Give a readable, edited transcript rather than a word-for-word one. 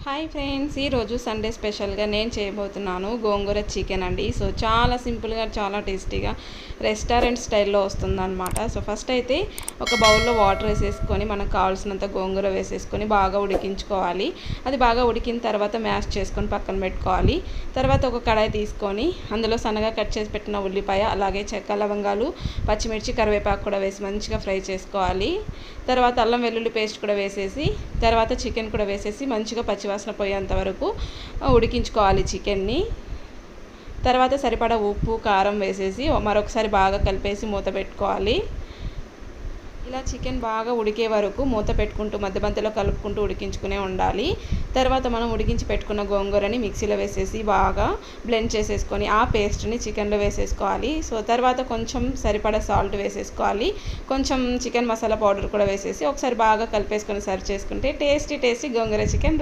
Hi friends, ఈరోజు Sunday స్పెషల్గా నేను చేయబోతున్నాను గోంగూర చికెన్ అండి. సో చాలా సింపుల్గా చాలా టేస్టీగా రెస్టారెంట్ స్టైల్లో వస్తుందన్నమాట. సో ఫస్ట్ అయితే ఒక బౌల్లో వాటర్ వేసేసుకొని మనకు కావాల్సినంత గోంగూర వేసేసుకొని బాగా ఉడికించుకోవాలి. అది బాగా ఉడికిన తర్వాత మ్యాష్ చేసుకొని పక్కన పెట్టుకోవాలి. తర్వాత ఒక కడాయి తీసుకొని అందులో సన్నగా కట్ చేసి పెట్టిన ఉల్లిపాయ, అలాగే చెక్క, లవంగాలు, పచ్చిమిర్చి, కరివేపాకు కూడా వేసి మంచిగా ఫ్రై చేసుకోవాలి. తర్వాత అల్లం వెల్లుల్లి పేస్ట్ కూడా వేసేసి తర్వాత చికెన్ కూడా వేసేసి మంచిగా పచ్చివాసన పోయేంత వరకు ఉడికించుకోవాలి చికెన్ని. తర్వాత సరిపడా ఉప్పు, కారం వేసేసి మరొకసారి బాగా కలిపేసి మూత పెట్టుకోవాలి. ఇలా చికెన్ బాగా ఉడికే వరకు మూత పెట్టుకుంటూ మధ్య మధ్యలో కలుపుకుంటూ ఉడికించుకునే ఉండాలి. తర్వాత మనం ఉడికించి పెట్టుకున్న గోంగూరని మిక్సీలో వేసేసి బాగా బ్లెండ్ చేసేసుకొని ఆ పేస్ట్ని చికెన్లో వేసేసుకోవాలి. సో తర్వాత కొంచెం సరిపడా సాల్ట్ వేసేసుకోవాలి. కొంచెం చికెన్ మసాలా పౌడర్ కూడా వేసేసి ఒకసారి బాగా కలిపేసుకొని సర్వ్ చేసుకుంటే టేస్టీ గోంగూర చికెన్